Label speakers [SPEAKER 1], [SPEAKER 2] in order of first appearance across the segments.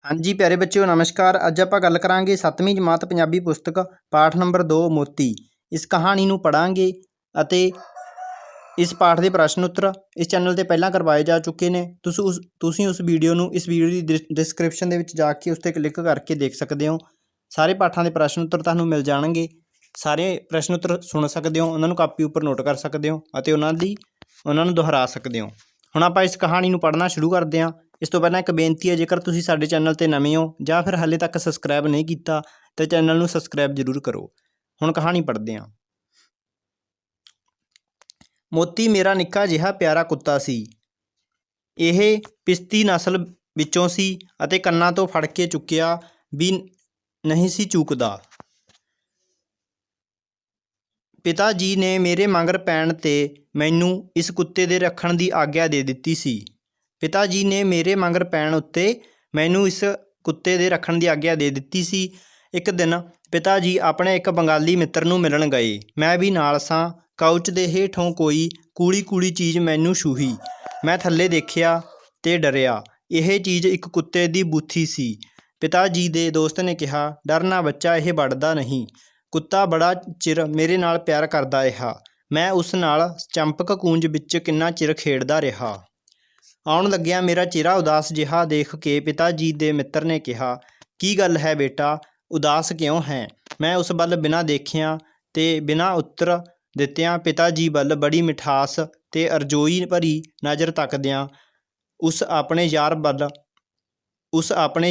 [SPEAKER 1] हाँ जी प्यारे बच्चों नमस्कार। अज आप गल करांगे 7वीं जमात पंजाबी पुस्तक पाठ नंबर 2 मोती। इस कहानी नूं पढ़ांगे अते इस पाठ के प्रश्न उत्तर इस चैनल ते पहलां करवाए जा चुके ने। तुसीं उस वीडियो नूं इस वीडियो की डिस्क्रिप्शन दे विच जाके उस ते क्लिक करके देख सकते हो। सारे पाठां के प्रश्न उत्तर तुहानूं मिल जाणगे। सारे प्रश्न उत्तर सुन सकते हो, उन्हां नूं कापी उपर नोट कर सकते हो अते उन्हां नूं दोहरा सकते हो। हुण आपां इस कहानी नूं पढ़ना शुरू करते हैं। इस तो पहलां एक बेनती है, जेकर तुसीं साडे चैनल ते नवें हो जां फिर हाले तक सबसक्राइब नहीं कीता तो चैनल नूं सबसक्राइब जरूर करो। हुण कहानी पढ़ते हैं। मोती मेरा निक्का जिहा प्यारा कुत्ता सी। ਇਹ ਪਿਸਤੀ ਨਸਲ ਵਿੱਚੋਂ ਸੀ ਅਤੇ ਕੰਨਾਂ ਤੋਂ ਫੜ ਕੇ ਚੁੱਕਿਆ ਵੀ ਨਹੀਂ ਸੀ ਚੂਕਦਾ। ਪਿਤਾ ਜੀ ਨੇ ਮੇਰੇ ਮਗਰ ਪੈਣ ਤੇ ਮੈਨੂੰ ਇਸ ਕੁੱਤੇ ਦੇ ਰੱਖਣ ਦੀ ਆਗਿਆ ਦੇ ਦਿੱਤੀ ਸੀ। ਪਿਤਾ ਜੀ ਨੇ ਮੇਰੇ ਮਗਰ ਪੈਣ ਉੱਤੇ ਮੈਨੂੰ ਇਸ ਕੁੱਤੇ ਦੇ ਰੱਖਣ ਦੀ ਆਗਿਆ ਦੇ ਦਿੱਤੀ ਸੀ। ਇੱਕ ਦਿਨ ਪਿਤਾ ਜੀ ਆਪਣੇ ਇੱਕ ਬੰਗਾਲੀ ਮਿੱਤਰ ਨੂੰ ਮਿਲਣ ਗਏ। ਮੈਂ ਵੀ ਨਾਲ ਸਾਂ। ਕਾਊਚ ਦੇ ਹੇਠੋਂ ਕੋਈ ਕੂਲੀ ਕੂਲੀ ਚੀਜ਼ ਮੈਨੂੰ ਛੂਹੀ। ਮੈਂ ਥੱਲੇ ਦੇਖਿਆ ਤੇ ਡਰਿਆ। ਇਹ ਚੀਜ਼ ਇੱਕ ਕੁੱਤੇ ਦੀ ਬੂਥੀ ਸੀ। ਪਿਤਾ ਜੀ ਦੇ ਦੋਸਤ ਨੇ ਕਿਹਾ, ਡਰ ਨਾ ਬੱਚਾ, ਇਹ ਵੱਢਦਾ ਨਹੀਂ। ਕੁੱਤਾ ਬੜਾ ਚਿਰ ਮੇਰੇ ਨਾਲ ਪਿਆਰ ਕਰਦਾ ਰਿਹਾ। ਮੈਂ ਉਸ ਨਾਲ ਚੰਪਕ ਕੂੰਜ ਵਿੱਚ ਕਿੰਨਾ ਚਿਰ ਖੇਡਦਾ ਰਿਹਾ। ਆਉਣ ਲੱਗਿਆ ਮੇਰਾ ਚਿਹਰਾ ਉਦਾਸ ਜਿਹਾ ਦੇਖ ਕੇ ਪਿਤਾ ਜੀ ਦੇ ਮਿੱਤਰ ਨੇ ਕਿਹਾ, ਕੀ ਗੱਲ ਹੈ ਬੇਟਾ, ਉਦਾਸ ਕਿਉਂ ਹੈ? ਮੈਂ ਉਸ ਵੱਲ ਬਿਨਾਂ ਦੇਖਿਆਂ ਤੇ ਬਿਨਾਂ ਉੱਤਰ ਦਿੱਤਿਆਂ ਪਿਤਾ ਜੀ ਵੱਲ ਬੜੀ ਮਿਠਾਸ ਤੇ ਅਰਜ਼ੋਈ ਭਰੀ ਨਜ਼ਰ ਤੱਕਦਿਆਂ ਉਸ ਆਪਣੇ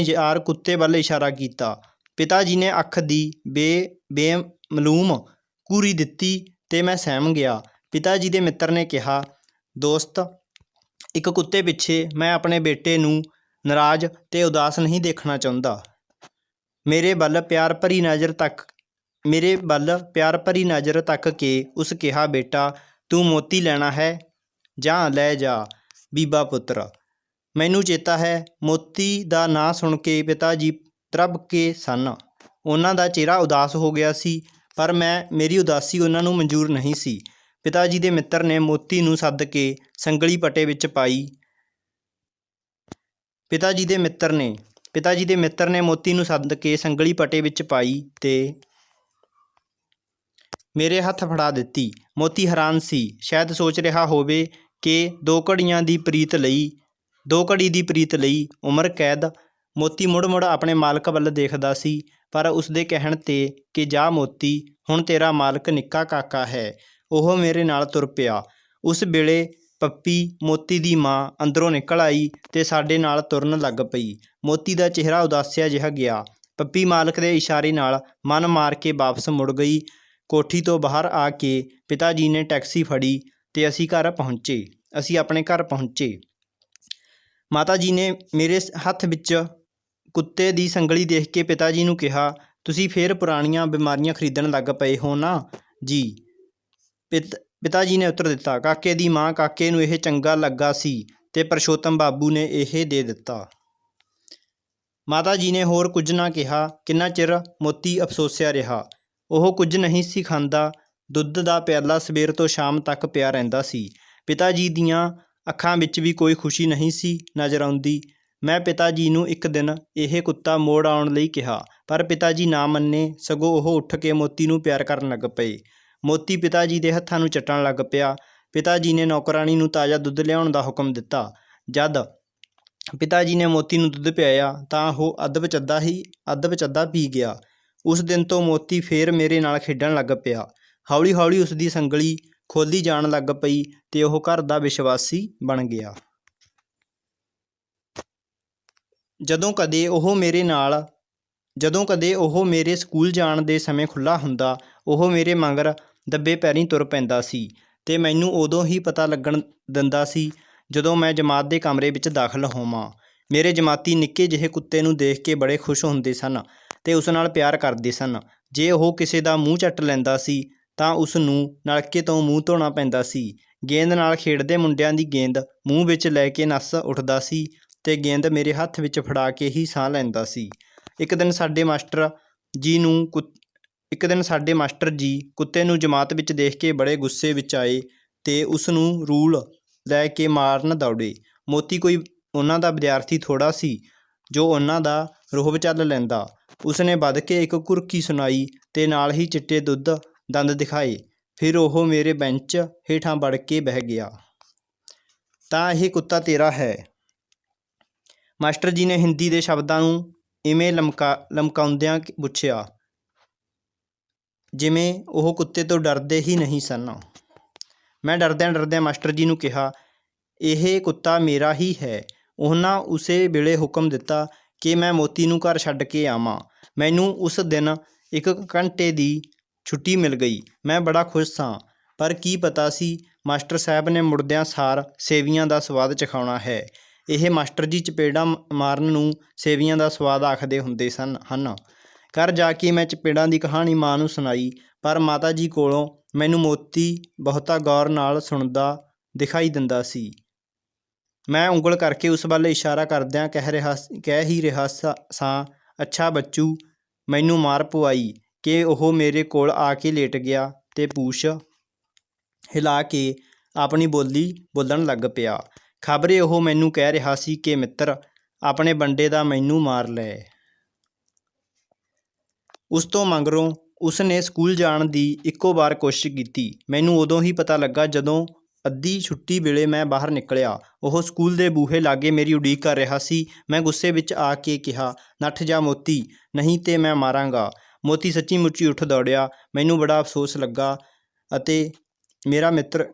[SPEAKER 1] ਯਾਰ ਕੁੱਤੇ ਵੱਲ ਇਸ਼ਾਰਾ ਕੀਤਾ। ਪਿਤਾ ਜੀ ਨੇ ਅੱਖ ਦੀ ਬੇਮਾਲੂਮ ਘੂਰੀ ਦਿੱਤੀ ਤੇ ਮੈਂ ਸਹਿਮ ਗਿਆ। ਪਿਤਾ ਜੀ ਦੇ ਮਿੱਤਰ ਨੇ ਕਿਹਾ, ਦੋਸਤ, ਇੱਕ ਕੁੱਤੇ ਪਿੱਛੇ ਮੈਂ ਆਪਣੇ ਬੇਟੇ ਨੂੰ ਨਾਰਾਜ਼ ਤੇ ਉਦਾਸ ਨਹੀਂ ਦੇਖਣਾ ਚਾਹੁੰਦਾ। ਮੇਰੇ ਵੱਲ ਪਿਆਰ ਭਰੀ ਨਜ਼ਰ ਤੱਕ ਕੇ ਉਸ ਕਿਹਾ, ਬੇਟਾ, ਤੂੰ ਮੋਤੀ ਲੈਣਾ ਹੈ? ਜਾਂ ਲੈ ਜਾ ਬੀਬਾ ਪੁੱਤਰ। ਮੈਨੂੰ ਚੇਤਾ ਹੈ, ਮੋਤੀ ਦਾ ਨਾਂ ਸੁਣ ਕੇ ਪਿਤਾ ਜੀ ਤ੍ਰਭ ਕੇ ਸਨ। ਉਹਨਾਂ ਦਾ ਚਿਹਰਾ ਉਦਾਸ ਹੋ ਗਿਆ ਸੀ, ਪਰ ਮੇਰੀ ਉਦਾਸੀ ਉਹਨਾਂ ਨੂੰ ਮਨਜ਼ੂਰ ਨਹੀਂ ਸੀ। ਪਿਤਾ ਜੀ ਦੇ ਮਿੱਤਰ ਨੇ ਮੋਤੀ ਨੂੰ ਸੱਦ ਕੇ ਸੰਗਲੀ ਪਟੇ ਵਿੱਚ ਪਾਈ। ਪਿਤਾ ਜੀ ਦੇ ਮਿੱਤਰ ਨੇ ਮੋਤੀ ਨੂੰ ਸੱਦ ਕੇ ਸੰਗਲੀ ਪਟੇ ਵਿੱਚ ਪਾਈ ਤੇ ਮੇਰੇ ਹੱਥ ਫੜਾ ਦਿੱਤੀ। ਮੋਤੀ ਹੈਰਾਨ ਸੀ। ਸ਼ਾਇਦ ਸੋਚ ਰਿਹਾ ਹੋਵੇ ਕਿ ਦੋ ਘੜੀ ਦੀ ਪ੍ਰੀਤ ਲਈ ਉਮਰ ਕੈਦ। ਮੋਤੀ ਮੁੜ ਆਪਣੇ ਮਾਲਕ ਵੱਲ ਦੇਖਦਾ ਸੀ, ਪਰ ਉਸਦੇ ਕਹਿਣ ਤੇ ਕਿ ਜਾ ਮੋਤੀ, ਹੁਣ ਤੇਰਾ ਮਾਲਕ ਨਿੱਕਾ ਕਾਕਾ ਹੈ, ਉਹ ਮੇਰੇ ਨਾਲ ਤੁਰ ਪਿਆ। ਉਸ ਵੇਲੇ ਪੱਪੀ, ਮੋਤੀ ਦੀ ਮਾਂ, ਅੰਦਰੋਂ ਨਿਕਲ ਆਈ ਤੇ ਸਾਡੇ ਨਾਲ ਤੁਰਨ ਲੱਗ ਪਈ। ਮੋਤੀ ਦਾ ਚਿਹਰਾ ਉਦਾਸਿਆ ਜਿਹਾ ਗਿਆ। ਪੱਪੀ ਮਾਲਕ ਦੇ ਇਸ਼ਾਰੇ ਨਾਲ ਮਨ ਮਾਰ ਕੇ ਵਾਪਸ ਮੁੜ ਗਈ। ਕੋਠੀ ਤੋਂ ਬਾਹਰ ਆ ਕੇ ਪਿਤਾ ਜੀ ਨੇ ਟੈਕਸੀ ਫੜੀ ਤੇ ਅਸੀਂ ਆਪਣੇ ਘਰ ਪਹੁੰਚੇ। ਮਾਤਾ ਜੀ ਨੇ ਮੇਰੇ ਹੱਥ ਵਿੱਚ ਕੁੱਤੇ ਦੀ ਸੰਗਲੀ ਦੇਖ ਕੇ ਪਿਤਾ ਜੀ ਨੂੰ ਕਿਹਾ, ਤੁਸੀਂ ਫੇਰ ਪੁਰਾਣੀਆਂ ਬਿਮਾਰੀਆਂ ਖਰੀਦਣ ਲੱਗ ਪਏ ਹੋ ਨਾ ਜੀ? ਪਿਤਾ ਜੀ ਨੇ ਉੱਤਰ ਦਿੱਤਾ। ਕਾਕੇ ਦੀ ਮਾਂ, ਕਾਕੇ ਨੂੰ ਇਹ ਚੰਗਾ ਲੱਗਾ ਸੀ ਤੇ ਪਰਸ਼ੋਤਮ ਬਾਬੂ ਨੇ ਇਹ ਦੇ ਦਿੱਤਾ। ਮਾਤਾ ਜੀ ਨੇ ਹੋਰ ਕੁਝ ਨਾ ਕਿਹਾ। ਕਿੰਨਾ ਚਿਰ ਮੋਤੀ ਅਫਸੋਸਿਆ ਰਿਹਾ। ਉਹ ਕੁਝ ਨਹੀਂ ਸੀ ਖਾਂਦਾ। ਦੁੱਧ ਦਾ ਪਿਆਲਾ ਸਵੇਰ ਤੋਂ ਸ਼ਾਮ ਤੱਕ ਪਿਆ ਰਹਿੰਦਾ ਸੀ। ਪਿਤਾ ਜੀ ਦੀਆਂ ਅੱਖਾਂ ਵਿੱਚ ਵੀ ਕੋਈ ਖੁਸ਼ੀ ਨਹੀਂ ਸੀ ਨਜ਼ਰ ਆਉਂਦੀ। ਮੈਂ ਪਿਤਾ ਜੀ ਨੂੰ ਇੱਕ ਦਿਨ ਇਹ ਕੁੱਤਾ ਮੋੜ ਆਉਣ ਲਈ ਕਿਹਾ, ਪਰ ਪਿਤਾ ਜੀ ਨਾ ਮੰਨੇ, ਸਗੋਂ ਉਹ ਉੱਠ ਕੇ ਮੋਤੀ ਨੂੰ ਪਿਆਰ ਕਰਨ ਲੱਗ ਪਏ। ਮੋਤੀ ਪਿਤਾ ਜੀ ਦੇ ਹੱਥਾਂ ਨੂੰ ਚੱਟਣ ਲੱਗ ਪਿਆ। ਪਿਤਾ ਜੀ ਨੇ ਨੌਕਰਾਣੀ ਨੂੰ ਤਾਜ਼ਾ ਦੁੱਧ ਲਿਆਉਣ ਦਾ ਹੁਕਮ ਦਿੱਤਾ। ਜਦ ਪਿਤਾ ਜੀ ਨੇ ਮੋਤੀ ਨੂੰ ਦੁੱਧ ਪਿਆਇਆ ਤਾਂ ਉਹ ਅੱਧ ਵਿੱਚ ਅੱਧਾ ਪੀ ਗਿਆ। ਉਸ ਦਿਨ ਤੋਂ ਮੋਤੀ ਫੇਰ ਮੇਰੇ ਨਾਲ ਖੇਡਣ ਲੱਗ ਪਿਆ। ਹੌਲੀ ਹੌਲੀ ਉਸ ਦੀ ਸੰਗਲੀ ਖੋਲ੍ਹੀ ਜਾਣ ਲੱਗ ਪਈ ਤੇ ਉਹ ਘਰ ਦਾ ਵਿਸ਼ਵਾਸੀ ਬਣ ਗਿਆ। ਜਦੋਂ ਕਦੇ ਉਹ ਮੇਰੇ ਸਕੂਲ ਜਾਣ ਦੇ ਸਮੇਂ ਖੁੱਲ੍ਹਾ ਹੁੰਦਾ, ਉਹ ਮੇਰੇ ਮਗਰ ਦੱਬੇ ਪੈਰੀਂ ਤੁਰ ਪੈਂਦਾ ਸੀ ਤੇ ਮੈਨੂੰ ਉਦੋਂ ਹੀ ਪਤਾ ਲੱਗਣ ਦਿੰਦਾ ਸੀ ਜਦੋਂ ਮੈਂ ਜਮਾਤ ਦੇ ਕਮਰੇ ਵਿੱਚ ਦਾਖਲ ਹੋਵਾਂ। ਮੇਰੇ ਜਮਾਤੀ ਨਿੱਕੇ ਜਿਹੇ ਕੁੱਤੇ ਨੂੰ ਦੇਖ ਕੇ ਬੜੇ ਖੁਸ਼ ਹੁੰਦੇ ਸਨ ਤੇ ਉਸ ਨਾਲ ਪਿਆਰ ਕਰਦੇ ਸਨ। ਜੇ ਉਹ ਕਿਸੇ ਦਾ ਮੂੰਹ ਚੱਟ ਲੈਂਦਾ ਸੀ ਤਾਂ ਉਸ ਨੂੰ ਨਲਕੇ ਤੋਂ ਮੂੰਹ ਧੋਣਾ ਪੈਂਦਾ ਸੀ। ਗੇਂਦ ਨਾਲ ਖੇਡਦੇ ਮੁੰਡਿਆਂ ਦੀ ਗੇਂਦ ਮੂੰਹ ਵਿੱਚ ਲੈ ਕੇ ਨੱਸ ਉੱਠਦਾ ਸੀ ਤੇ ਗੇਂਦ ਮੇਰੇ ਹੱਥ ਵਿੱਚ ਫੜਾ ਕੇ ਹੀ ਸਾਹ ਲੈਂਦਾ ਸੀ। ਇੱਕ ਦਿਨ ਸਾਡੇ ਮਾਸਟਰ ਜੀ ਕੁੱਤੇ ਨੂੰ ਜਮਾਤ ਵਿੱਚ ਦੇਖ ਕੇ ਬੜੇ ਗੁੱਸੇ ਵਿੱਚ ਆਏ ਤੇ ਉਸ ਨੂੰ ਰੂਲ ਲੈ ਕੇ ਮਾਰਨ ਦੌੜੇ। ਮੋਤੀ ਕੋਈ ਉਹਨਾਂ ਦਾ ਵਿਦਿਆਰਥੀ ਥੋੜ੍ਹਾ ਸੀ। ਜੋ ਉਹਨਾਂ ਦਾ ਰੋਹਬ ਝੱਲ ਲੈਂਦਾ। ਉਸਨੇ ਵੱਧ ਕੇ ਇੱਕ ਘੁਰਕੀ ਸੁਣਾਈ ਤੇ ਨਾਲ ਹੀ ਚਿੱਟੇ ਦੁੱਧ ਦੰਦ ਦਿਖਾਏ। ਫਿਰ ਉਹ ਮੇਰੇ ਬੈਂਚ ਹੇਠਾਂ ਵੜ ਕੇ ਬਹਿ ਗਿਆ। ਤਾਂ ਇਹ ਕੁੱਤਾ ਤੇਰਾ ਹੈ? ਮਾਸਟਰ ਜੀ ਨੇ ਹਿੰਦੀ ਦੇ ਸ਼ਬਦਾਂ ਨੂੰ ਇਵੇਂ ਲਮਕਾਉਂਦਿਆਂ ਪੁੱਛਿਆ ਜਿਵੇਂ ਉਹ ਕੁੱਤੇ ਤੋਂ ਡਰਦੇ ਹੀ ਨਹੀਂ ਸਨ। ਮੈਂ ਡਰਦਿਆਂ ਡਰਦਿਆਂ ਮਾਸਟਰ ਜੀ ਨੂੰ ਕਿਹਾ, ਇਹ ਕੁੱਤਾ ਮੇਰਾ ਹੀ ਹੈ। ਉਹਨਾਂ ਉਸੇ ਵੇਲੇ ਹੁਕਮ ਦਿੱਤਾ ਕਿ ਮੈਂ ਮੋਤੀ ਨੂੰ ਘਰ ਛੱਡ ਕੇ ਆਵਾਂ। ਮੈਨੂੰ ਉਸ ਦਿਨ 1 ਘੰਟੇ ਦੀ ਛੁੱਟੀ ਮਿਲ ਗਈ। ਮੈਂ ਬੜਾ ਖੁਸ਼ ਸਾਂ, ਪਰ ਕੀ ਪਤਾ ਸੀ ਮਾਸਟਰ ਸਾਹਿਬ ਨੇ ਮੁੜਦਿਆਂ ਸਾਰ ਸੇਵੀਆਂ ਦਾ ਸਵਾਦ ਚਖਾਉਣਾ ਹੈ। ਇਹ ਮਾਸਟਰ ਜੀ ਚਪੇੜਾਂ ਮਾਰਨ ਨੂੰ ਸੇਵੀਆਂ ਦਾ ਸਵਾਦ ਆਖਦੇ ਹੁੰਦੇ ਹਨ। ਘਰ ਜਾ ਕੇ ਮੈਂ ਚਪੇੜਾਂ ਦੀ ਕਹਾਣੀ ਮਾਂ ਨੂੰ ਸੁਣਾਈ, ਪਰ ਮਾਤਾ ਜੀ ਕੋਲੋਂ ਮੈਨੂੰ ਮੋਤੀ ਬਹੁਤਾ ਗੌਰ ਨਾਲ ਸੁਣਦਾ ਦਿਖਾਈ ਦਿੰਦਾ ਸੀ। ਮੈਂ ਉਂਗਲ ਕਰਕੇ ਉਸ ਵੱਲ ਇਸ਼ਾਰਾ ਕਰਦਿਆਂ ਕਹਿ ਹੀ ਰਿਹਾ ਸਾਂ, ਅੱਛਾ ਬੱਚੂ। ਮੈਨੂੰ ਮਾਰ ਪਵਾਈ ਕਿ ਉਹ ਮੇਰੇ ਕੋਲ ਆ ਕੇ ਲੇਟ ਗਿਆ ਤੇ ਪੂਛ ਹਿਲਾ ਕੇ ਆਪਣੀ ਬੋਲੀ ਬੋਲਣ ਲੱਗ ਪਿਆ। ਖ਼ਬਰੇ ਉਹ ਮੈਨੂੰ ਕਹਿ ਰਿਹਾ ਸੀ ਕਿ ਮਿੱਤਰ, ਆਪਣੇ ਬੰਦੇ ਦਾ ਮੈਨੂੰ ਮਾਰ ਲੈ। ਉਸ ਤੋਂ ਮਗਰੋਂ ਉਸ ਨੇ ਸਕੂਲ ਜਾਣ ਦੀ ਇੱਕੋ ਵਾਰ ਕੋਸ਼ਿਸ਼ ਕੀਤੀ। ਮੈਨੂੰ ਉਦੋਂ ਹੀ ਪਤਾ ਲੱਗਾ ਜਦੋਂ ਅੱਧੀ ਛੁੱਟੀ ਵੇਲੇ ਮੈਂ ਬਾਹਰ ਨਿਕਲਿਆ। ਉਹ ਸਕੂਲ ਦੇ ਬੂਹੇ ਲਾਗੇ ਮੇਰੀ ਉਡੀਕ ਕਰ ਰਿਹਾ ਸੀ। ਮੈਂ ਗੁੱਸੇ ਵਿੱਚ ਆ ਕੇ ਕਿਹਾ, ਨੱਠ ਜਾ ਮੋਤੀ, ਨਹੀਂ ਤੇ ਮੈਂ ਮਾਰਾਂਗਾ। ਮੋਤੀ ਸੱਚੀ ਮੁੱਚੀ ਉੱਠ ਦੌੜਿਆ। ਮੈਨੂੰ ਬੜਾ ਅਫਸੋਸ ਲੱਗਾ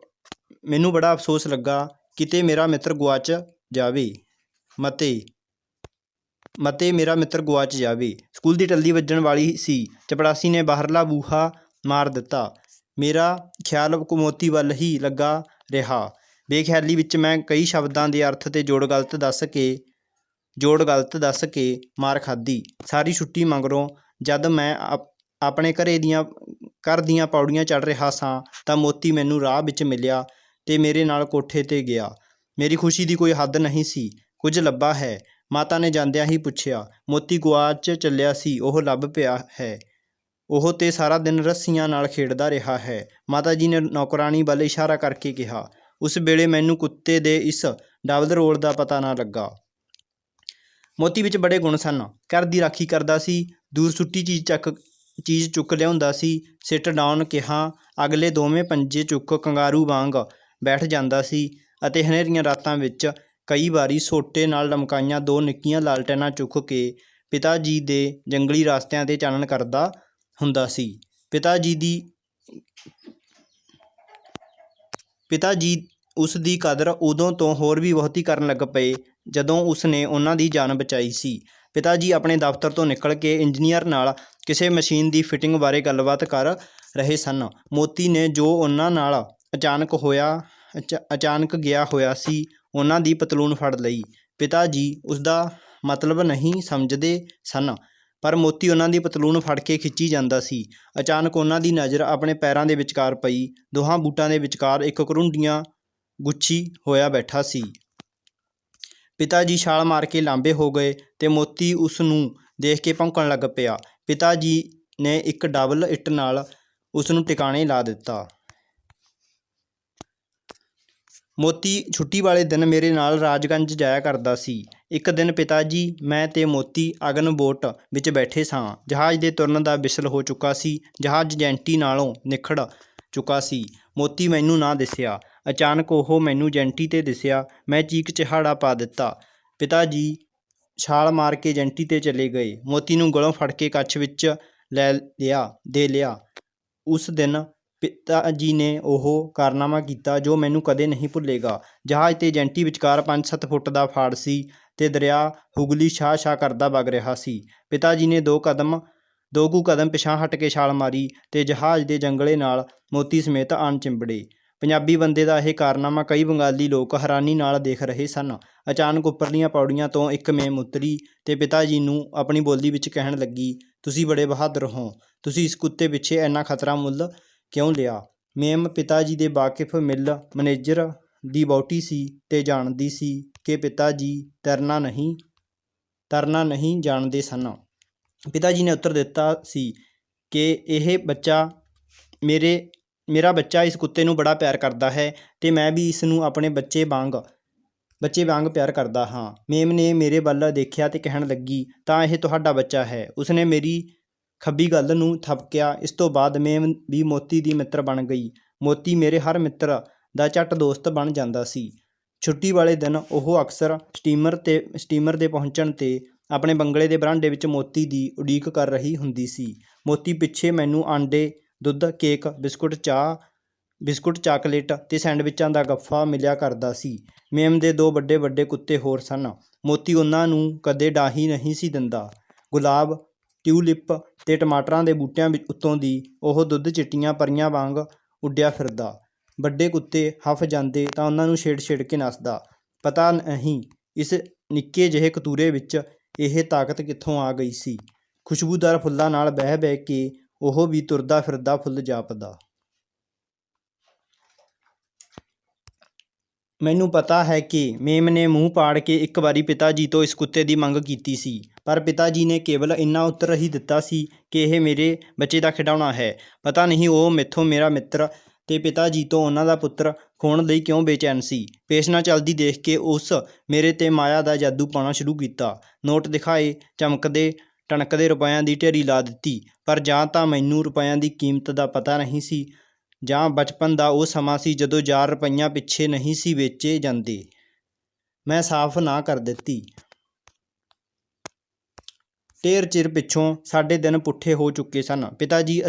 [SPEAKER 1] ਕਿਤੇ ਮੇਰਾ ਮਿੱਤਰ ਗੁਆਚ ਜਾਵੇ ਮਤੇ ਮੇਰਾ ਮਿੱਤਰ ਗੁਆਚ ਜਾਵੇ। ਸਕੂਲ ਦੀ ਟੱਲੀ ਵੱਜਣ ਵਾਲੀ ਸੀ। ਚਪੜਾਸੀ ਨੇ ਬਾਹਰਲਾ ਬੂਹਾ ਮਾਰ ਦਿੱਤਾ। ਮੇਰਾ ਖਿਆਲ ਮੋਤੀ ਵੱਲ ਹੀ ਲੱਗਾ ਰਿਹਾ। ਬੇਖਿਆਲੀ ਵਿੱਚ ਮੈਂ ਕਈ ਸ਼ਬਦਾਂ ਦੇ ਅਰਥ ਤੇ ਜੋੜ ਗਲਤ ਦੱਸ ਕੇ ਮਾਰ ਖਾਧੀ। ਸਾਰੀ ਛੁੱਟੀ ਮਗਰੋਂ ਜਦ ਮੈਂ ਆਪਣੇ ਘਰ ਦੀਆਂ ਪੌੜੀਆਂ ਚੜ੍ਹ ਰਿਹਾ ਸਾਂ ਤਾਂ ਮੋਤੀ ਮੈਨੂੰ ਰਾਹ ਵਿੱਚ ਮਿਲਿਆ ਤੇ ਮੇਰੇ ਨਾਲ ਕੋਠੇ 'ਤੇ ਗਿਆ। ਮੇਰੀ ਖੁਸ਼ੀ ਦੀ ਕੋਈ ਹੱਦ ਨਹੀਂ ਸੀ। ਕੁਝ ਲੱਭਾ ਹੈ? ਮਾਤਾ ਨੇ ਜਾਂਦਿਆਂ ਹੀ ਪੁੱਛਿਆ। ਮੋਤੀ ਗੁਆਚ ਚੱਲਿਆ ਸੀ, ਉਹ ਲੱਭ ਪਿਆ ਹੈ। ਉਹ ਤੇ ਸਾਰਾ ਦਿਨ ਰੱਸੀਆਂ ਨਾਲ ਖੇਡਦਾ ਰਿਹਾ ਹੈ, ਮਾਤਾ ਜੀ ਨੇ ਨੌਕਰਾਣੀ ਵੱਲ ਇਸ਼ਾਰਾ ਕਰਕੇ ਕਿਹਾ। ਉਸ ਵੇਲੇ ਮੈਨੂੰ ਕੁੱਤੇ ਦੇ ਇਸ ਡਬਲ ਰੋਲ ਦਾ ਪਤਾ ਨਾ ਲੱਗਾ। ਮੋਤੀ ਵਿੱਚ ਬੜੇ ਗੁਣ ਸਨ। ਘਰ ਦੀ ਰਾਖੀ ਕਰਦਾ ਸੀ, ਦੂਰ ਸੁੱਟੀ ਚੀਜ਼ ਚੁੱਕ ਲਿਆਉਂਦਾ ਸੀ। ਸਿਟ ਡਾਊਨ ਕਿਹਾ, ਅਗਲੇ ਦੋਵੇਂ ਪੰਜੇ ਚੁੱਕ ਕੰਗਾਰੂ ਵਾਂਗ ਬੈਠ ਜਾਂਦਾ ਸੀ ਅਤੇ ਹਨੇਰੀਆਂ ਰਾਤਾਂ ਵਿੱਚ ਕਈ ਵਾਰੀ ਸੋਟੇ ਨਾਲ ਲਮਕਾਈਆਂ 2 ਨਿੱਕੀਆਂ ਲਾਲਟੈਨਾਂ ਚੁੱਕ ਕੇ ਪਿਤਾ ਜੀ ਦੇ ਜੰਗਲੀ ਰਸਤਿਆਂ 'ਤੇ ਚਾਨਣ ਕਰਦਾ ਹੁੰਦਾ ਸੀ। ਪਿਤਾ ਜੀ ਉਸ ਦੀ ਕਦਰ ਉਦੋਂ ਤੋਂ ਹੋਰ ਵੀ ਬਹੁਤੀ ਕਰਨ ਲੱਗ ਪਏ ਜਦੋਂ ਉਸ ਨੇ ਉਹਨਾਂ ਦੀ ਜਾਨ ਬਚਾਈ ਸੀ। ਪਿਤਾ ਜੀ ਆਪਣੇ ਦਫ਼ਤਰ ਤੋਂ ਨਿਕਲ ਕੇ ਇੰਜੀਨੀਅਰ ਨਾਲ ਕਿਸੇ ਮਸ਼ੀਨ ਦੀ ਫਿਟਿੰਗ ਬਾਰੇ ਗੱਲਬਾਤ ਕਰ ਰਹੇ ਸਨ। ਮੋਤੀ ਨੇ, ਜੋ ਉਹਨਾਂ ਨਾਲ ਅਚਾਨਕ ਗਿਆ ਹੋਇਆ ਸੀ, ਉਹਨਾਂ ਦੀ ਪਤਲੂਨ ਫੜ ਲਈ। ਪਿਤਾ ਜੀ ਉਸਦਾ ਮਤਲਬ ਨਹੀਂ ਸਮਝਦੇ ਸਨ, ਪਰ ਮੋਤੀ ਉਹਨਾਂ ਦੀ ਪਤਲੂਨ ਫੜ ਕੇ ਖਿੱਚੀ ਜਾਂਦਾ ਸੀ। ਅਚਾਨਕ ਉਹਨਾਂ ਦੀ ਨਜ਼ਰ ਆਪਣੇ ਪੈਰਾਂ ਦੇ ਵਿਚਕਾਰ ਪਈ। ਦੋਹਾਂ ਬੂਟਾਂ ਦੇ ਵਿਚਕਾਰ ਇੱਕ ਘਰੁੰਡੀਆਂ ਗੁੱਛੀ ਹੋਇਆ ਬੈਠਾ ਸੀ। ਪਿਤਾ ਜੀ ਛਾਲ ਮਾਰ ਕੇ ਲਾਂਭੇ ਹੋ ਗਏ ਤੇ ਮੋਤੀ ਉਸ ਨੂੰ ਦੇਖ ਕੇ ਭੌਂਕਣ ਲੱਗ ਪਿਆ। ਪਿਤਾ ਜੀ ਨੇ ਇੱਕ ਡਬਲ ਇੱਟ ਨਾਲ ਉਸ ਨੂੰ ਟਿਕਾਣੇ ਲਾ ਦਿੱਤਾ। ਮੋਤੀ ਛੁੱਟੀ ਵਾਲੇ ਦਿਨ ਮੇਰੇ ਨਾਲ ਰਾਜਗੰਜ ਜਾਇਆ ਕਰਦਾ ਸੀ। ਇੱਕ ਦਿਨ ਪਿਤਾ ਜੀ, ਮੈਂ ਤੇ ਮੋਤੀ ਅਗਨ ਬੋਟ ਵਿੱਚ ਬੈਠੇ ਸਾਂ। ਜਹਾਜ਼ ਦੇ ਤੁਰਨ ਦਾ ਵਿਸਲ ਹੋ ਚੁੱਕਾ ਸੀ। ਜਹਾਜ਼ ਜੈਂਟੀ ਨਾਲੋਂ ਨਿਖੜ ਚੁੱਕਾ ਸੀ। ਮੋਤੀ ਮੈਨੂੰ ਨਾ ਦਿਸਿਆ। ਅਚਾਨਕ ਉਹ ਮੈਨੂੰ ਜੈਂਟੀ 'ਤੇ ਦਿਸਿਆ। ਮੈਂ ਚੀਕ ਚਿਹਾੜਾ ਪਾ ਦਿੱਤਾ। ਪਿਤਾ ਜੀ ਛਾਲ ਮਾਰ ਕੇ ਜੈਂਟੀ 'ਤੇ ਚਲੇ ਗਏ। ਮੋਤੀ ਨੂੰ ਗਲੋਂ ਫੜ ਕੇ ਕੱਛ ਵਿੱਚ ਦੇ ਲਿਆ। ਉਸ ਦਿਨ ਪਿਤਾ ਜੀ ਨੇ ਉਹ ਕਾਰਨਾਮਾ ਕੀਤਾ ਜੋ ਮੈਨੂੰ ਕਦੇ ਨਹੀਂ ਭੁੱਲੇਗਾ। ਜਹਾਜ਼ ਤੇ ਜੈਂਟੀ ਵਿਚਕਾਰ 5-7 ਫੁੱਟ ਦਾ ਫਾੜ ਸੀ ਤੇ ਦਰਿਆ ਹੁਗਲੀ ਛਾਂ ਕਰਦਾ ਵਗ ਰਿਹਾ ਸੀ। ਪਿਤਾ ਜੀ ਨੇ ਦੋ ਕੁ ਕਦਮ ਪਿਛਾਂਹ ਹਟ ਕੇ ਛਾਲ ਮਾਰੀ ਤੇ ਜਹਾਜ਼ ਦੇ ਜੰਗਲੇ ਨਾਲ ਮੋਤੀ ਸਮੇਤ ਆਣ ਚਿੰਬੜੇ। ਪੰਜਾਬੀ ਬੰਦੇ ਦਾ ਇਹ ਕਾਰਨਾਮਾ ਕਈ ਬੰਗਾਲੀ ਲੋਕ ਹੈਰਾਨੀ ਨਾਲ ਦੇਖ ਰਹੇ ਸਨ। ਅਚਾਨਕ ਉੱਪਰਲੀਆਂ ਪੌੜੀਆਂ ਤੋਂ ਇੱਕ ਮੇਮ ਉਤਰੀ ਤੇ ਪਿਤਾ ਜੀ ਨੂੰ ਆਪਣੀ ਬੋਲੀ ਵਿੱਚ ਕਹਿਣ ਲੱਗੀ, ਤੁਸੀਂ ਬੜੇ ਬਹਾਦਰ ਹੋ। ਤੁਸੀਂ ਇਸ ਕੁੱਤੇ ਪਿੱਛੇ ਇੰਨਾ ਖਤਰਾ ਮੁੱਲ ਕਿਉਂ ਲਿਆ? ਮੇਮ ਪਿਤਾ ਜੀ ਦੇ ਵਾਕਿਫ ਮਿਲ ਮੈਨੇਜਰ ਦੀ ਵਹੁਟੀ ਸੀ ਤੇ ਜਾਣਦੀ ਸੀ ਕਿ ਪਿਤਾ ਜੀ ਤਰਨਾ ਨਹੀਂ ਜਾਣਦੇ ਸਨ। ਪਿਤਾ ਜੀ ਨੇ ਉੱਤਰ ਦਿੱਤਾ ਸੀ ਕਿ ਇਹ ਬੱਚਾ ਮੇਰਾ ਬੱਚਾ ਇਸ ਕੁੱਤੇ ਨੂੰ ਬੜਾ ਪਿਆਰ ਕਰਦਾ ਹੈ ਤੇ ਮੈਂ ਵੀ ਇਸ ਨੂੰ ਆਪਣੇ ਬੱਚੇ ਵਾਂਗ ਬੱਚੇ ਵਾਂਗ ਪਿਆਰ ਕਰਦਾ ਹਾਂ। ਮੇਮ ਨੇ ਮੇਰੇ ਵੱਲ ਦੇਖਿਆ ਤੇ ਕਹਿਣ ਲੱਗੀ, ਤਾਂ ਇਹ ਤੁਹਾਡਾ ਬੱਚਾ ਹੈ। ਉਸਨੇ ਮੇਰੀ ਖੱਬੀ ਗੱਲ੍ਹ ਨੂੰ ਥਪਕਿਆ। ਇਸ ਤੋਂ ਬਾਅਦ ਮੇਮ ਵੀ ਮੋਤੀ ਦੀ ਮਿੱਤਰ ਬਣ ਗਈ। ਮੋਤੀ ਮੇਰੇ ਹਰ ਮਿੱਤਰ ਦਾ ਝੱਟ ਦੋਸਤ ਬਣ ਜਾਂਦਾ ਸੀ। ਛੁੱਟੀ ਵਾਲੇ ਦਿਨ ਉਹ ਅਕਸਰ ਸਟੀਮਰ ਦੇ ਪਹੁੰਚਣ 'ਤੇ ਆਪਣੇ ਬੰਗਲੇ ਦੇ ਬਰਾਂਡੇ ਵਿੱਚ ਮੋਤੀ ਦੀ ਉਡੀਕ ਕਰ ਰਹੀ ਹੁੰਦੀ ਸੀ। ਮੋਤੀ ਪਿੱਛੇ ਮੈਨੂੰ ਆਂਡੇ, ਦੁੱਧ, ਕੇਕ, ਬਿਸਕੁਟ, ਚਾਕਲੇਟ ਤੇ ਸੈਂਡਵਿਚਾਂ ਦਾ ਗੱਫਾ ਮਿਲਿਆ ਕਰਦਾ ਸੀ। ਮੇਮ ਦੇ 2 ਵੱਡੇ ਵੱਡੇ ਕੁੱਤੇ ਹੋਰ ਸਨ। ਮੋਤੀ ਉਹਨਾਂ ਨੂੰ ਕਦੇ ਡਾਹੀ ਨਹੀਂ ਸੀ ਦਿੰਦਾ। ਗੁਲਾਬ, ਟਿਊਲਿਪ ਤੇ ਟਮਾਟਰਾਂ ਦੇ ਬੂਟਿਆਂ ਉੱਤੋਂ ਦੀ ਉਹ ਦੁੱਧ ਚਿੱਟੀਆਂ ਪਰੀਆਂ ਵਾਂਗ ਉੱਡਿਆ ਫਿਰਦਾ। ਵੱਡੇ ਕੁੱਤੇ ਹਫ ਜਾਂਦੇ ਤਾਂ ਉਹਨਾਂ ਨੂੰ ਛੇੜ ਕੇ ਨੱਸਦਾ। ਪਤਾ ਨਹੀਂ ਇਸ ਨਿੱਕੇ ਜਿਹੇ ਕਤੂਰੇ ਵਿੱਚ ਇਹ ਤਾਕਤ ਕਿੱਥੋਂ ਆ ਗਈ ਸੀ। ਖੁਸ਼ਬੂਦਾਰ ਫੁੱਲਾਂ ਨਾਲ ਬਹਿ ਕੇ ਉਹ ਵੀ ਤੁਰਦਾ ਫਿਰਦਾ ਫੁੱਲ ਜਾਪਦਾ। ਮੈਨੂੰ ਪਤਾ ਹੈ ਕਿ ਮੇਮ ਨੇ ਮੂੰਹ ਪਾੜ ਕੇ ਇੱਕ ਵਾਰੀ ਪਿਤਾ ਜੀ ਤੋਂ ਇਸ ਕੁੱਤੇ ਦੀ ਮੰਗ ਕੀਤੀ ਸੀ, ਪਰ ਪਿਤਾ ਜੀ ਨੇ ਕੇਵਲ ਇੰਨਾ ਉੱਤਰ ਹੀ ਦਿੱਤਾ ਸੀ ਕਿ ਇਹ ਮੇਰੇ ਬੱਚੇ ਦਾ ਖਿਡੌਣਾ ਹੈ। ਪਤਾ ਨਹੀਂ ਉਹ ਮੈਥੋਂ ਮੇਰਾ ਮਿੱਤਰ ਤੇ ਪਿਤਾ ਜੀ ਤੋਂ ਉਹਨਾਂ ਦਾ ਪੁੱਤਰ ਖੋਹਣ ਲਈ ਕਿਉਂ ਬੇਚੈਨ ਸੀ। ਪੇਸ਼ਣਾ ਚੱਲਦੀ ਦੇਖ ਕੇ ਉਸ ਮੇਰੇ 'ਤੇ ਮਾਇਆ ਦਾ ਜਾਦੂ ਪਾਉਣਾ ਸ਼ੁਰੂ ਕੀਤਾ। ਨੋਟ ਦਿਖਾਏ, ਚਮਕਦੇ ਟਣਕਦੇ ਰੁਪਇਆਂ ਦੀ ਢੇਰੀ ਲਾ ਦਿੱਤੀ। ਪਰ ਜਾਂ ਤਾਂ ਮੈਨੂੰ ਰੁਪਇਆਂ ਦੀ ਕੀਮਤ ਦਾ ਪਤਾ ਨਹੀਂ ਸੀ, ਜਾਂ ਬਚਪਨ ਦਾ ਉਹ ਸਮਾਂ ਸੀ ਜਦੋਂ ਜ਼ਾਰ ਰੁਪਈਆਂ ਪਿੱਛੇ ਨਹੀਂ ਸੀ ਵੇਚੇ ਜਾਂਦੇ। ਮੈਂ ਸਾਫ਼ ਨਾ ਕਰ ਦਿੱਤੀ। ਢੇਰ ਚਿਰ ਪਿੱਛੋਂ ਸਾਡੇ ਦਿਨ ਪੁੱਠੇ ਹੋ ਚੁੱਕੇ ਸਨ। ਪਿਤਾ ਜੀ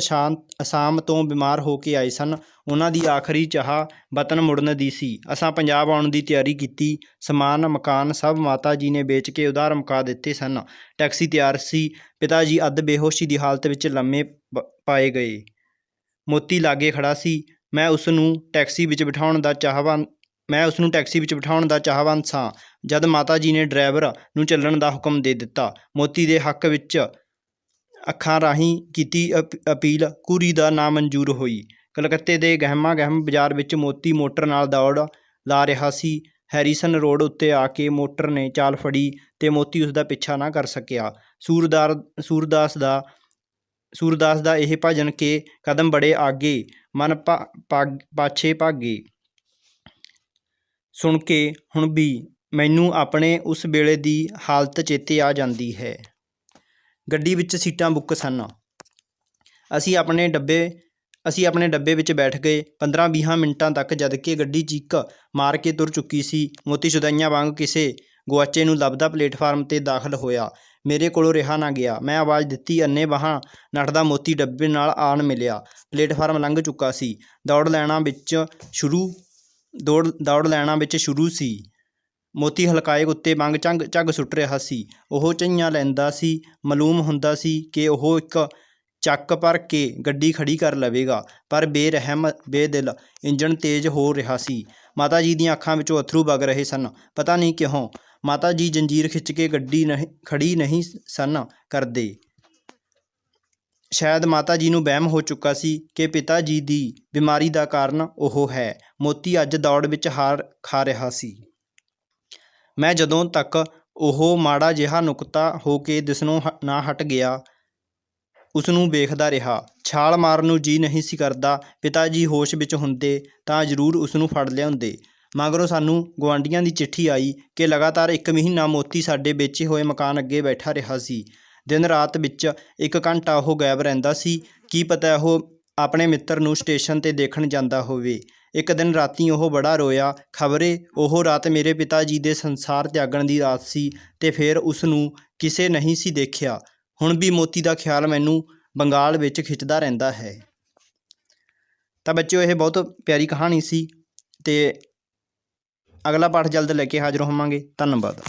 [SPEAKER 1] ਅਸਾਮ ਤੋਂ ਬਿਮਾਰ ਹੋ ਕੇ ਆਏ ਸਨ। ਉਹਨਾਂ ਦੀ ਆਖਰੀ ਚਾਹ ਵਤਨ ਮੁੜਨ ਦੀ ਸੀ। ਅਸਾਂ ਪੰਜਾਬ ਆਉਣ ਦੀ ਤਿਆਰੀ ਕੀਤੀ। ਸਮਾਨ ਮਕਾਨ ਸਭ ਮਾਤਾ ਜੀ ਨੇ ਵੇਚ ਕੇ ਉਧਾਰ ਮੁਕਾ ਦਿੱਤੇ ਸਨ। ਟੈਕਸੀ ਤਿਆਰ ਸੀ। ਪਿਤਾ ਜੀ ਅੱਧ ਬੇਹੋਸ਼ੀ ਦੀ ਹਾਲਤ ਵਿੱਚ ਲੰਮੇ ਪਾਏ ਗਏ। ਮੋਤੀ ਲਾਗੇ ਖੜਾ ਸੀ। ਮੈਂ ਉਸ ਨੂੰ ਟੈਕਸੀ ਵਿੱਚ ਬਿਠਾਉਣ ਦਾ ਚਾਹਵਾਨ ਸਾਂ ਜਦ ਮਾਤਾ ਜੀ ਨੇ ਡਰਾਈਵਰ ਨੂੰ ਚੱਲਣ ਦਾ ਹੁਕਮ ਦੇ ਦਿੱਤਾ। ਮੋਤੀ ਦੇ ਹੱਕ ਵਿੱਚ ਅੱਖਾਂ ਰਾਹੀਂ ਕੀਤੀ ਅਪੀਲ ਕੁਰੀ ਦਾ ਨਾਮਨਜ਼ੂਰ ਹੋਈ। ਕਲਕੱਤੇ ਦੇ ਗਹਿਮਾ-ਗਹਿਮ ਬਾਜ਼ਾਰ ਵਿੱਚ ਮੋਤੀ ਮੋਟਰ ਨਾਲ ਦੌੜ ਲਾ ਰਿਹਾ ਸੀ। ਹੈਰੀਸਨ ਰੋਡ ਉੱਤੇ ਆ ਕੇ ਮੋਟਰ ਨੇ ਚਾਲ ਫੜੀ ਤੇ ਮੋਤੀ ਉਸਦਾ ਪਿੱਛਾ ਨਾ ਕਰ ਸਕਿਆ। ਸੂਰਦਾਸ ਦਾ ਇਹ ਭਜਨ ਕਿ ਕਦਮ ਬੜੇ ਆਗੇ, ਮਨ ਪਾਛੇ ਭਾਗੇ ਸੁਣ ਕੇ ਹੁਣ ਵੀ ਮੈਨੂੰ ਆਪਣੇ ਉਸ ਵੇਲੇ ਦੀ ਹਾਲਤ ਚੇਤੇ ਆ ਜਾਂਦੀ ਹੈ। ਗੱਡੀ ਵਿੱਚ ਸੀਟਾਂ ਬੁੱਕ ਸਨ। ਅਸੀਂ ਆਪਣੇ ਡੱਬੇ ਵਿੱਚ ਬੈਠ ਗਏ। 15-20 ਮਿੰਟਾਂ ਤੱਕ ਜਦਕਿ ਗੱਡੀ ਚੀਕ ਮਾਰ ਕੇ ਤੁਰ ਚੁੱਕੀ ਸੀ। ਮੋਤੀ ਸ਼ੁਦਾਈਆਂ ਵਾਂਗ ਕਿਸੇ ਗੁਆਚੇ ਨੂੰ ਲੱਭਦਾ ਪਲੇਟਫਾਰਮ 'ਤੇ ਦਾਖਲ ਹੋਇਆ। ਮੇਰੇ ਕੋਲੋਂ ਰਿਹਾ ਨਾ ਗਿਆ। ਮੈਂ ਆਵਾਜ਼ ਦਿੱਤੀ। ਅੰਨ੍ਹੇ-ਵਾਹ ਨੱਠਦਾ ਮੋਤੀ ਡੱਬੇ ਨਾਲ ਆਣ ਮਿਲਿਆ। ਪਲੇਟਫਾਰਮ ਲੰਘ ਚੁੱਕਾ ਸੀ। ਦੌੜ ਲੈਣਾ ਵਿੱਚ ਸ਼ੁਰੂ ਸੀ। ਮੋਤੀ ਹਲਕਾਏ ਕੁੱਤੇ ਵਾਂਗ ਝੱਗ ਸੁੱਟ ਰਿਹਾ ਸੀ। ਉਹ ਝਈਆਂ ਲੈਂਦਾ ਸੀ। ਮਾਲੂਮ ਹੁੰਦਾ ਸੀ ਕਿ ਉਹ ਇੱਕ ਚੱਕ ਭਰ ਕੇ ਗੱਡੀ ਖੜੀ ਕਰ ਲਵੇਗਾ, ਪਰ ਬੇਰਹਿਮ ਬੇਦਿਲ ਇੰਜਣ ਤੇਜ਼ ਹੋ ਰਿਹਾ ਸੀ। ਮਾਤਾ ਜੀ ਦੀਆਂ ਅੱਖਾਂ ਵਿੱਚੋਂ ਅੱਥਰੂ ਵਗ ਰਹੇ ਸਨ। ਪਤਾ ਨਹੀਂ ਕਿਉਂ ਮਾਤਾ ਜੀ ਜੰਜੀਰ ਖਿੱਚ ਕੇ ਗੱਡੀ ਖੜੀ ਨਹੀਂ ਸਨ ਕਰਦੇ। ਸ਼ਾਇਦ ਮਾਤਾ ਜੀ ਨੂੰ ਵਹਿਮ ਹੋ ਚੁੱਕਾ ਸੀ ਕਿ ਪਿਤਾ ਜੀ ਦੀ ਬਿਮਾਰੀ ਦਾ ਕਾਰਨ ਉਹ ਹੈ। ਮੋਤੀ ਅੱਜ ਦੌੜ ਵਿੱਚ ਹਾਰ ਖਾ ਰਿਹਾ ਸੀ। ਮੈਂ ਜਦੋਂ ਤੱਕ ਉਹ ਮਾੜਾ ਜਿਹਾ ਨੁਕਤਾ ਹੋ ਕੇ ਦਿਸਣੋਂ ਨਾ ਹਟ ਗਿਆ, ਉਸਨੂੰ ਵੇਖਦਾ ਰਿਹਾ। ਛਾਲ ਮਾਰਨ ਨੂੰ ਜੀ ਨਹੀਂ ਸੀ ਕਰਦਾ। ਪਿਤਾ ਜੀ ਹੋਸ਼ ਵਿੱਚ ਹੁੰਦੇ ਤਾਂ ਜ਼ਰੂਰ ਉਸਨੂੰ ਫੜ ਲਿਆਉਂਦੇ। ਮਗਰੋਂ ਸਾਨੂੰ ਗੁਆਂਢੀਆਂ ਦੀ ਚਿੱਠੀ ਆਈ ਕਿ ਲਗਾਤਾਰ 1 ਮਹੀਨਾ ਮੋਤੀ ਸਾਡੇ ਵੇਚੇ ਹੋਏ ਮਕਾਨ ਅੱਗੇ ਬੈਠਾ ਰਿਹਾ ਸੀ। ਦਿਨ ਰਾਤ ਵਿੱਚ 1 ਘੰਟਾ ਉਹ ਗਾਇਬ ਰਹਿੰਦਾ ਸੀ। ਕੀ ਪਤਾ ਉਹ ਆਪਣੇ ਮਿੱਤਰ ਨੂੰ ਸਟੇਸ਼ਨ 'ਤੇ ਦੇਖਣ ਜਾਂਦਾ ਹੋਵੇ। ਇੱਕ ਦਿਨ ਰਾਤੀਂ ਉਹ ਬੜਾ ਰੋਇਆ। ਖ਼ਬਰੇ ਉਹ ਰਾਤ ਮੇਰੇ ਪਿਤਾ ਜੀ ਦੇ ਸੰਸਾਰ ਤਿਆਗਣ ਦੀ ਰਾਤ ਸੀ ਤੇ ਫਿਰ ਉਸ ਨੂੰ ਕਿਸੇ ਨਹੀਂ ਸੀ ਦੇਖਿਆ। ਹੁਣ ਵੀ ਮੋਤੀ ਦਾ ਖਿਆਲ ਮੈਨੂੰ ਬੰਗਾਲ ਵਿੱਚ ਖਿੱਚਦਾ ਰਹਿੰਦਾ ਹੈ। ਤਾਂ ਬੱਚਿਓ, ਇਹ ਬਹੁਤ ਪਿਆਰੀ ਕਹਾਣੀ ਸੀ ਤੇ ਅਗਲਾ ਪਾਠ ਜਲਦ ਲੈ ਕੇ ਹਾਜ਼ਰ ਹੋਵਾਂਗੇ। ਧੰਨਵਾਦ।